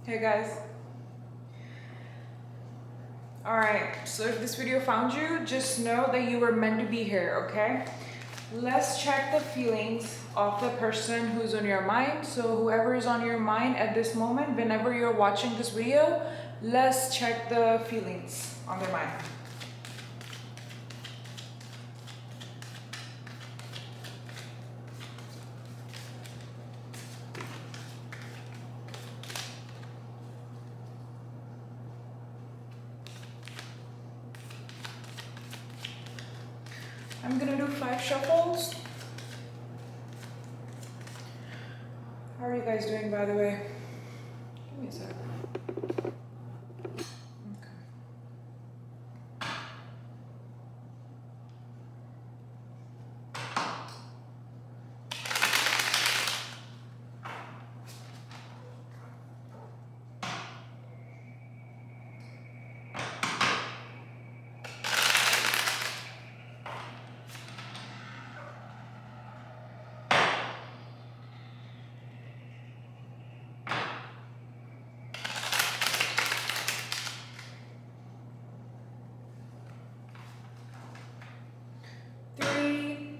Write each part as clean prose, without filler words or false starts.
Hey guys. Alright, so if this video found you, just know that you were meant to be here, okay? Let's check the feelings of the person who's on your mind. So whoever is on your mind at this moment, whenever you're watching this video, let's check the feelings on their mind. I'm gonna do 5 shuffles. How are you guys doing, by the way? Give me a sec. Okay. Three,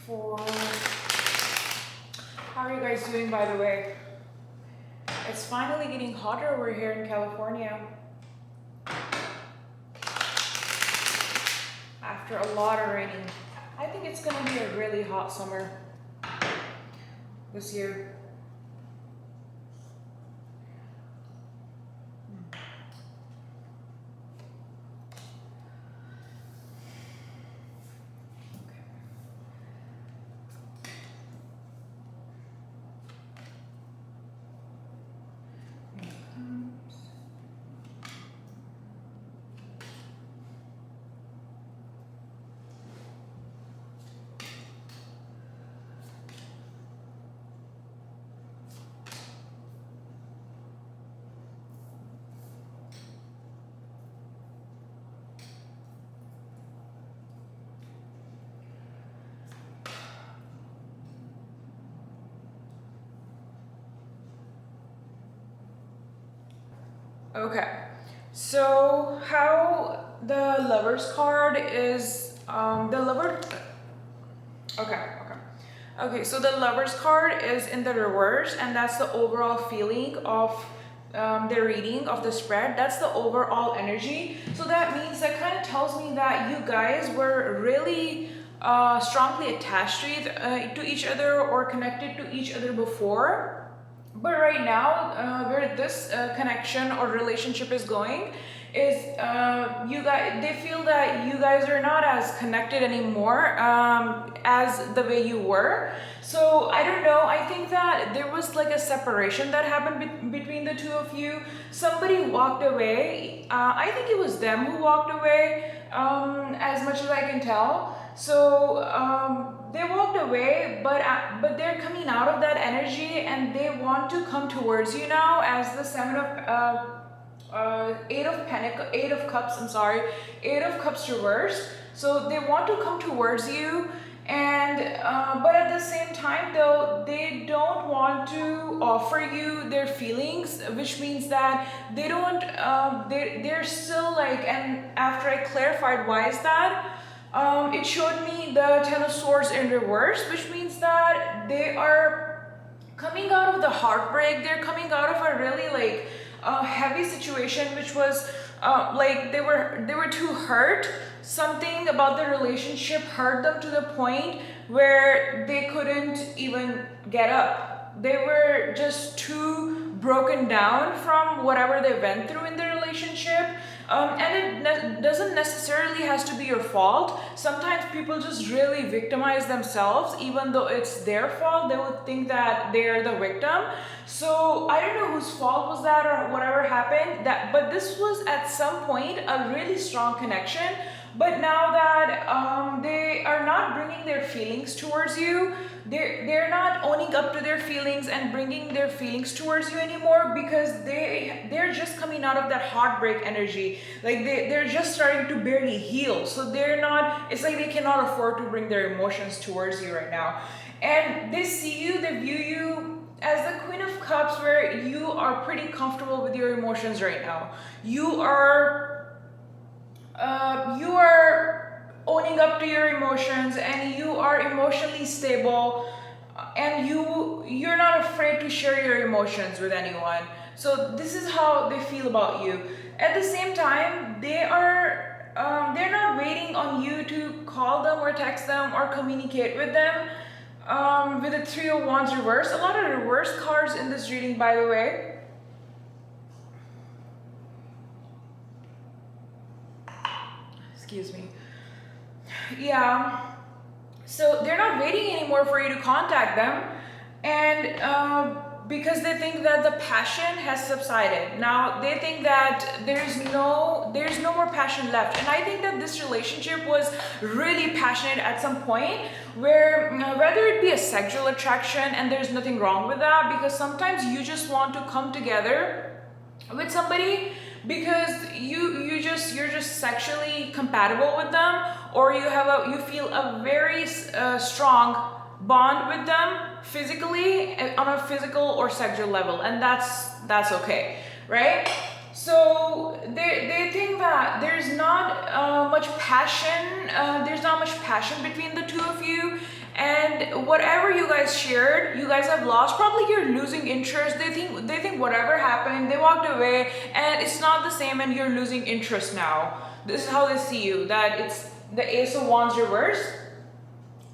4. How are you guys doing, by the way? It's finally getting hotter over here in California. After a lot of raining. I think it's gonna be a really hot summer this year. Okay, so how the Lovers card is the lover. Okay, so the Lovers card is in the reverse, and that's the overall feeling of the reading of the spread. That's the overall energy. So that means, that kind of tells me that you guys were really strongly attached to each other or connected to each other before. But right now, where this connection or relationship is going is you guys, they feel that you guys are not as connected anymore as the way you were. So I don't know, I think that there was like a separation that happened between the two of you. Somebody walked away. I think it was them who walked away, as much as I can tell. So they walked away, but they're coming out of that energy, and they want to come towards you now as the Eight of Cups. I'm sorry, Eight of Cups reversed. So they want to come towards you, and but at the same time, though, they don't want to offer you their feelings, which means that they don't. They're still like. And after I clarified why is that. It showed me the Ten of Swords in reverse, which means that they are coming out of the heartbreak. They're coming out of a really like heavy situation, which was like they were too hurt. Something about the relationship hurt them to the point where they couldn't even get up. They were just too broken down from whatever they went through in the relationship. And it doesn't necessarily has to be your fault. Sometimes people just really victimize themselves, even though it's their fault. They would think that they're the victim. So I don't know whose fault was that or whatever happened. But this was at some point a really strong connection. But now that they are not bringing their feelings towards you, they're not owning up to their feelings and bringing their feelings towards you anymore, because they're just coming out of that heartbreak energy. Like they're just starting to barely heal. So they're not. It's like they cannot afford to bring their emotions towards you right now. and they see you, they view you as the Queen of Cups, where you are pretty comfortable with your emotions right now. You are owning up to your emotions, and you are emotionally stable, and you're not afraid to share your emotions with anyone. So this is how they feel about you. At the same time, they're not waiting on you to call them or text them or communicate with them. With the Three of Wands reverse, a lot of reverse cards in this reading, by the way. Excuse me. Yeah. So they're not waiting anymore for you to contact them, and because they think that the passion has subsided. Now they think that there's no more passion left, and I think that this relationship was really passionate at some point, where whether it be a sexual attraction, and there's nothing wrong with that, because sometimes you just want to come together with somebody because you're just sexually compatible with them, or you feel a very strong bond with them physically, on a physical or sexual level, and that's okay, right? So they think that there's not much passion between the two of you, and whatever you guys shared, you guys have lost. Probably you're losing interest. They think whatever happened, they walked away, and it's not the same, and you're losing interest now. This is how they see you. That it's the Ace of Wands reverse.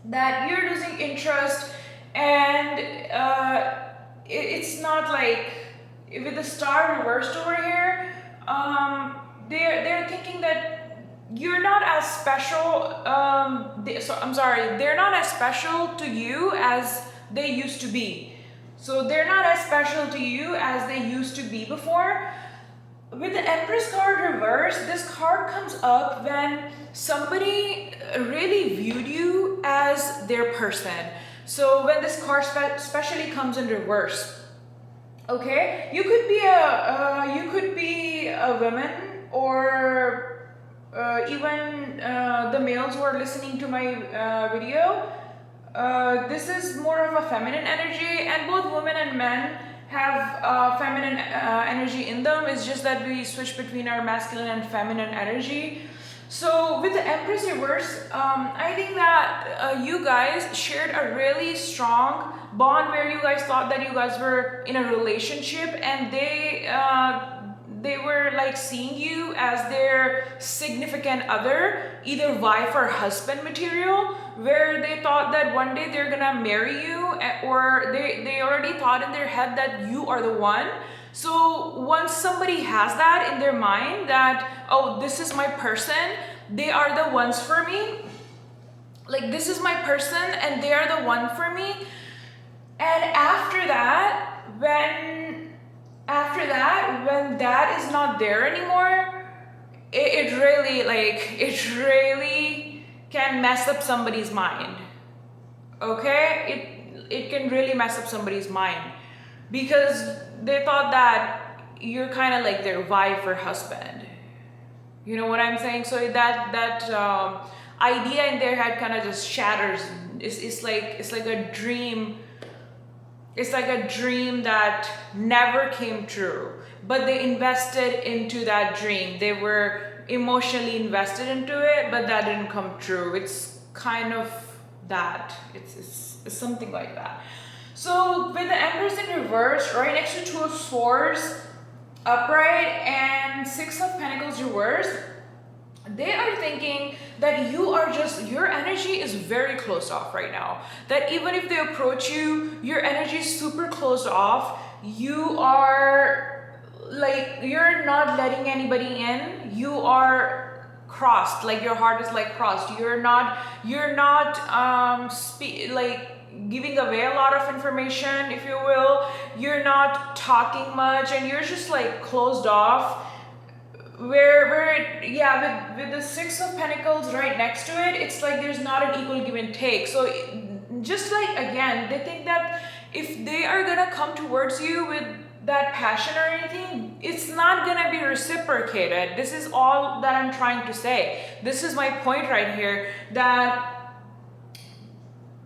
That you're losing interest, and it's not like with the Star reversed over here. They're thinking that you're not as special. They're not as special to you as they used to be. So they're not as special to you as they used to be before. With the Empress card reverse, this card comes up when somebody really viewed you as their person. So when this card especially comes in reverse, okay, you could be a woman, or even the males who are listening to my video. This is more of a feminine energy, and both women and men have feminine energy in them. It's just that we switch between our masculine and feminine energy. So with the Empress reverse, I think that you guys shared a really strong bond, where you guys thought that you guys were in a relationship, and they were like seeing you as their significant other, either wife or husband material, where they thought that one day they're gonna marry you, or they already thought in their head that you are the one. So once somebody has that in their mind, that, oh, this is my person, they are the ones for me, like this is my person and they are the one for me. And after that, when that is not there anymore, it really can mess up somebody's mind. Okay, it can really mess up somebody's mind, because they thought that you're kind of like their wife or husband. You know what I'm saying? So that idea in their head kind of just shatters. It's like a dream. It's like a dream that never came true, but they invested into that dream. They were emotionally invested into it, but that didn't come true. It's kind of that. It's something like that. So with the Empress in reverse, right next to Two of Swords upright and Six of Pentacles reversed, they are thinking that your energy is very closed off right now. That even if they approach you, your energy is super closed off. You are like, you're not letting anybody in. You are crossed, like your heart is like crossed. You're not giving away a lot of information, if you will. You're not talking much, and you're just like closed off. With the Six of Pentacles right next to it, it's like there's not an equal give and take. So just like, again, they think that if they are gonna come towards you with that passion or anything, it's not gonna be reciprocated. This is all that I'm trying to say. This is my point right here, that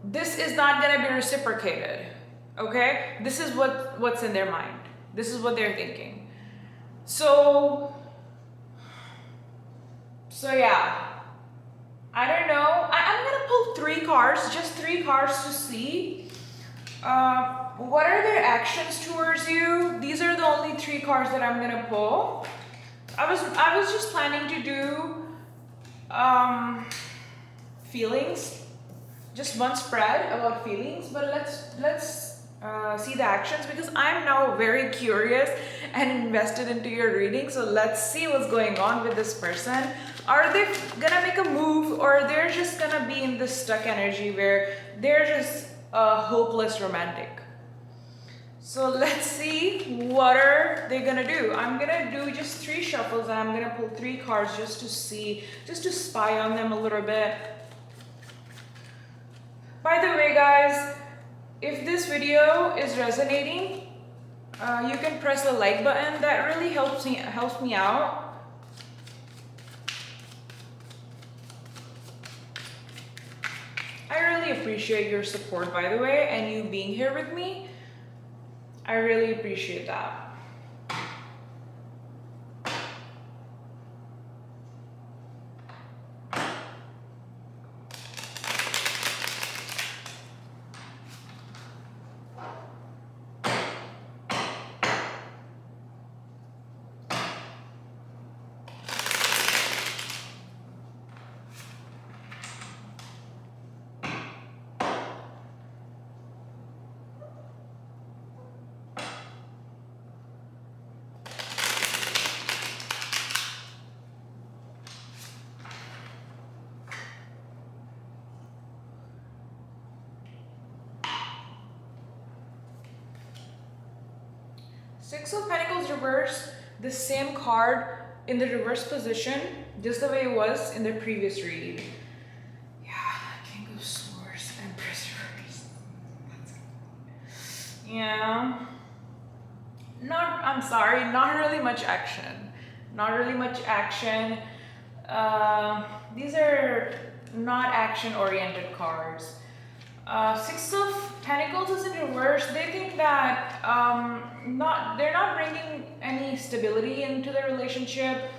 this is not gonna be reciprocated. Okay, this is what's in their mind. This is what they're thinking. So yeah, I don't know. I'm gonna pull 3 cards, just 3 cards to see what are their actions towards you. These are the only 3 cards that I'm gonna pull. I was just planning to do feelings, just one spread about feelings, but let's see the actions, because I'm now very curious and invested into your reading. So let's see what's going on with this person. Are they gonna make a move, or they're just gonna be in this stuck energy where they're just a hopeless romantic? So let's see what are they gonna do. I'm gonna do just 3 shuffles, and I'm gonna pull 3 cards just to see, just to spy on them a little bit. By the way, guys, if this video is resonating, you can press the like button. That really helps me out. I really appreciate your support, by the way, and you being here with me. I really appreciate that. Six of Pentacles reverse, the same card in the reverse position, just the way it was in the previous reading. Yeah, King of Swords, Empress reverse. Yeah. Not really much action. Not really much action. These are not action-oriented cards. Six of Pentacles is in reverse. They think that they're not bringing any stability into their relationship,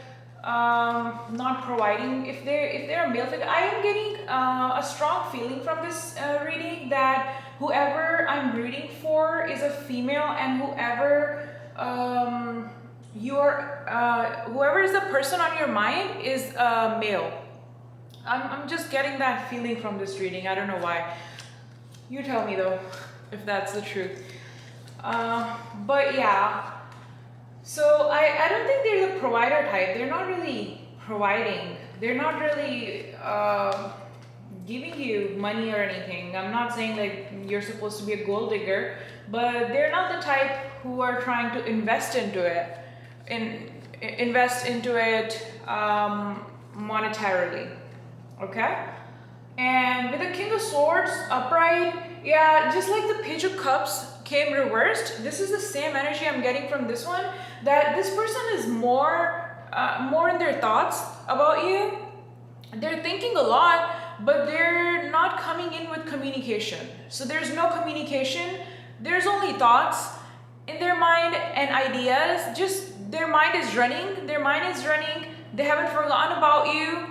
not providing. If they're a male figure, I am getting a strong feeling from this reading that whoever I'm rooting for is a female, and whoever whoever is the person on your mind is a male. I'm just getting that feeling from this reading. I don't know why. You tell me though, if that's the truth. But yeah, so I don't think they're the provider type. They're not really providing. They're not really giving you money or anything. I'm not saying like you're supposed to be a gold digger, but they're not the type who are trying to invest into it, monetarily. Okay? And with the King of Swords upright, yeah, just like the Page of Cups came reversed, this is the same energy I'm getting from this one, that this person is more in their thoughts about you. They're thinking a lot, but they're not coming in with communication. So there's no communication, there's only thoughts in their mind and ideas. Just their mind is running, they haven't forgotten about you,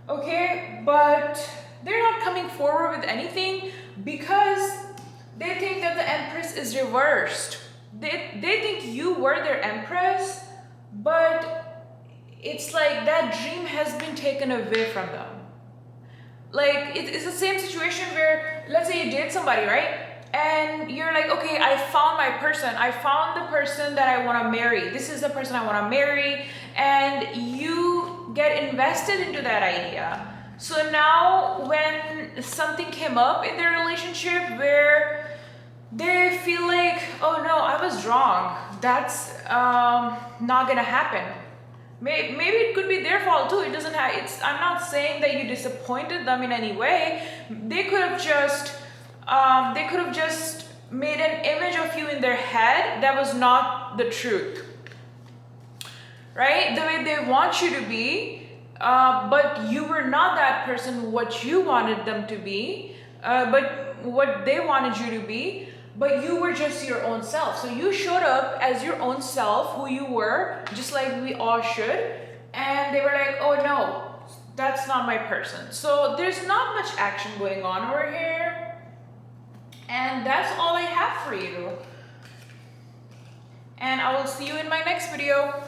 okay? But they're not coming forward with anything because they think that the Empress is reversed. They think you were their Empress, but it's like that dream has been taken away from them. Like, it's the same situation where, let's say you date somebody, right? And you're like, okay, I found my person. I found the person that I want to marry. This is the person I want to marry. And you get invested into that idea. So now when something came up in their relationship where they feel like, oh no, I was wrong, that's not gonna happen. Maybe it could be their fault too. It doesn't have, I'm not saying that you disappointed them in any way. They could have just made an image of you in their head that was not the truth, right? The way they want you to be. But you were not that person what you wanted them to be. But what they wanted you to be, but you were just your own self. So you showed up as your own self, who you were, just like we all should. And they were like, oh no, that's not my person. So there's not much action going on over here. And that's all I have for you. And I will see you in my next video.